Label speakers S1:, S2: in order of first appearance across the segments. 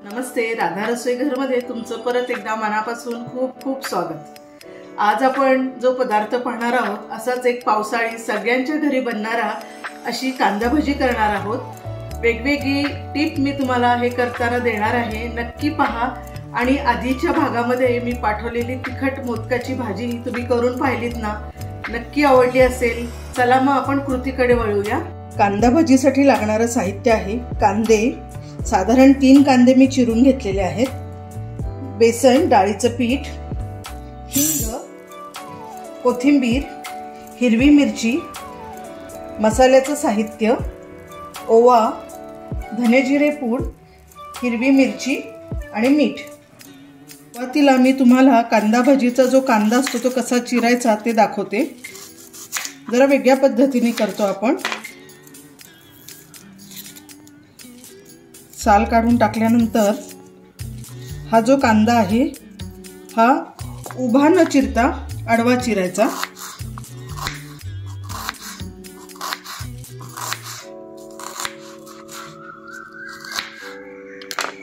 S1: नमस्ते, राधा रसोई घरमध्ये तुमचं परत एकदा मनापासून खूप खूप स्वागत। आज आपण जो पदार्थ पाहणार आहोत असाच एक पावसाळी सगळ्यांच्या घरी बनणारा अशी कांदा भजी करणार आहोत। वेगवेगळी टिप मी तुम्हाला हे करताना देणार आहे, नक्की पहा। आणि आधीच्या भागामध्ये मी पाठवलेली तिखट मोदकाची भाजी तुम्ही करून पाहिलीत ना, नक्की आवडली असेल। चला मग आपण कृतीकडे वळूया। कांदा भजीसाठी लागणारे साहित्य आहे कांदे, साधारण 3 कांदे मी चिरून घेतलेले आहेत, बेसन, डाळीचं पीठ, हिंग, कोथिंबीर, हिरवी मिरची, मसाल्याचं साहित्य, ओवा, धने जिरे पूड, हिरवी मिरची आणि मीठ। सुरुवातीला मी तुम्हाला कांदा भजीचा जो कांदा असतो तो कसा चिरायचा ते दाखवते। जरा वेगळ्या पद्धतीने करतो आपण। साल काढून टाकल्यानंतर हा जो कांदा आहे हा उभा न चिरता आडवा चिरायचा।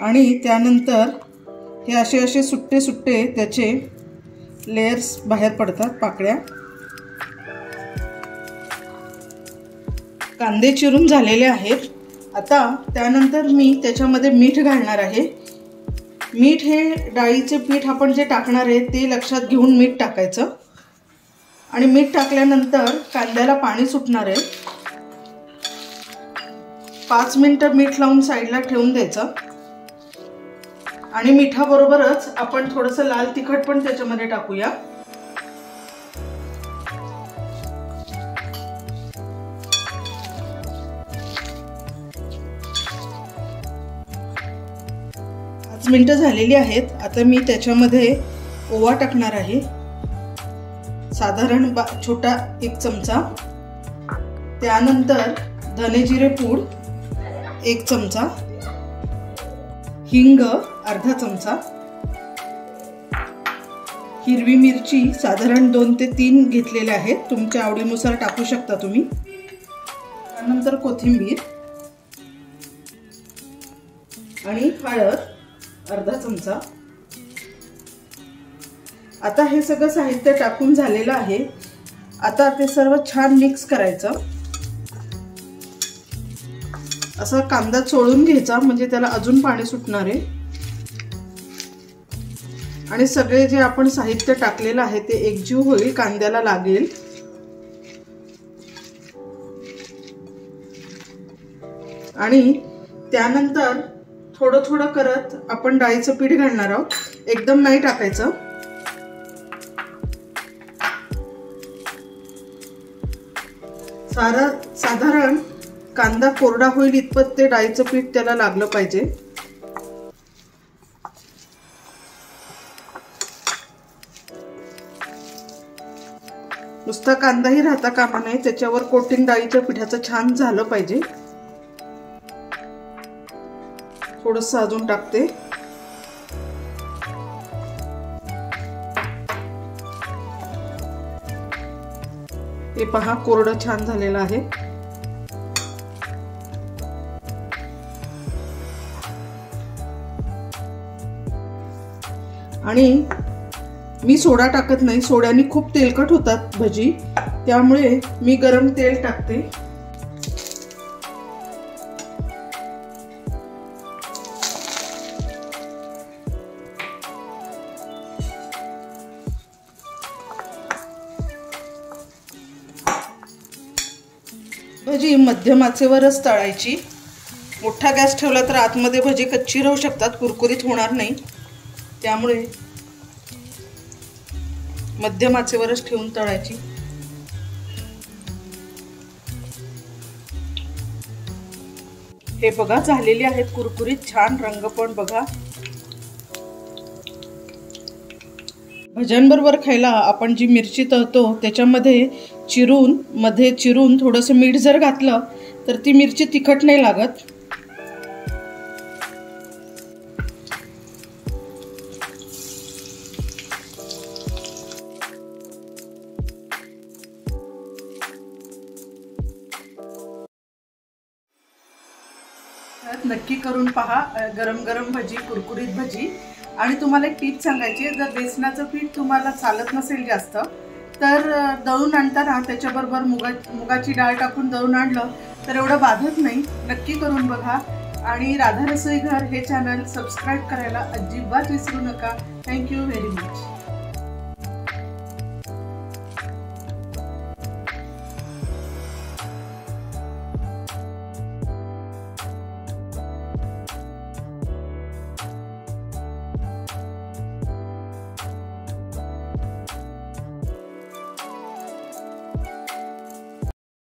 S1: आणि त्यानंतर हे असे सुट्टे सुट्टे त्याचे लेयर्स बाहेर पडतात, पाकळ्या। कांदे चिरून झालेले आहेत। आता त्यानंतर मी त्याच्यामध्ये मीठ घालणार आहे। मीठ हे डाळीचे पीठ आपण जे टाकणार आहे ते लक्षात घेऊन मीठ टाकायचं। आणि मीठ टाकल्यानंतर कांद्याला पाणी सुटणार आहे। 5 मिनिटं मीठ लावून साईडला ठेवून द्यायचं। आणि मिठाबरोबरच आपण थोडंसं लाल तिखट पण त्याच्यामध्ये टाकूया। मिनिटं झालेली आहेत। आता मी त्याच्यामध्ये ओवा टाकणार आहे, साधारण छोटा 1 चमचा। त्यानंतर धने जिरे पूड 1 चमचा, हिंग अर्धा चमचा, हिरवी मिरची साधारण 2 ते 3 घेतलेले आहेत, तुमच्या आवडीनुसार टाकू शकता तुम्ही। त्यानंतर कोथिंबीर आणि हळद अर्धा चमचा। आता हे सगळं साहित्य टाकून झालेलं आहे। आता ते सर्व छान मिक्स करायचं। असा कांदा चोळून घ्यायचा, म्हणजे त्याला अजून पाणी सुटणार आहे। आणि सगळे जे आपण साहित्य टाकलेलं आहे ते एकजीव होईल, कांद्याला लागेल। आणि त्यानंतर थोडं थोडं करत आपण डाळीचं पीठ घालणार आहोत, एकदम नाही टाकायचं। साधारण कांदा कोरडा होईल इतपत ते डाळीचं पीठ त्याला लागलं पाहिजे। नुसता कांदाही राहता कामा नये, त्याच्यावर कोटिंग डाळीच्या पिठाचं छान झालं पाहिजे। थोडंसं अजून टाकते। हे पहा, कोरडं छान झालेलं आहे। आणि मी सोडा टाकत नाही, सोड्याने खूप तेलकट होतात भजी, त्यामुळे मी गरम तेल टाकते। भजी मध्यम आचेवरच तळायची। मोठा गॅस ठेवला तर आतमध्ये भजी कच्ची राहू शकतात, कुरकुरीत होणार नाही, त्यामुळे मध्यम आचेवरच ठेवून तळायची। हे बघा झालेली आहेत कुरकुरीत, छान रंग पण बघा। भज्यांबरोबर खायला आपण जी मिरची तळतो त्याच्यामध्ये मध्ये चिरून थोडंसं मीठ जर घातलं तर ती मिरची तिखट नाही लागत। परत नक्की करून पहा गरम गरम भजी, कुरकुरीत भजी। आणि तुम्हाला एक टिप सांगायची आहे, जर बेसनाचं पीठ तुम्हाला चालत नसेल जास्त तर दळून आणताना त्याच्याबरोबर मुगाची डाळ टाकून दळून आणलं तर एवढं बाधत नाही। नक्की करून बघा आणि राधा रसोई घर हे चॅनल सबस्क्राईब करायला अजिबात विसरू नका। Thank you very much.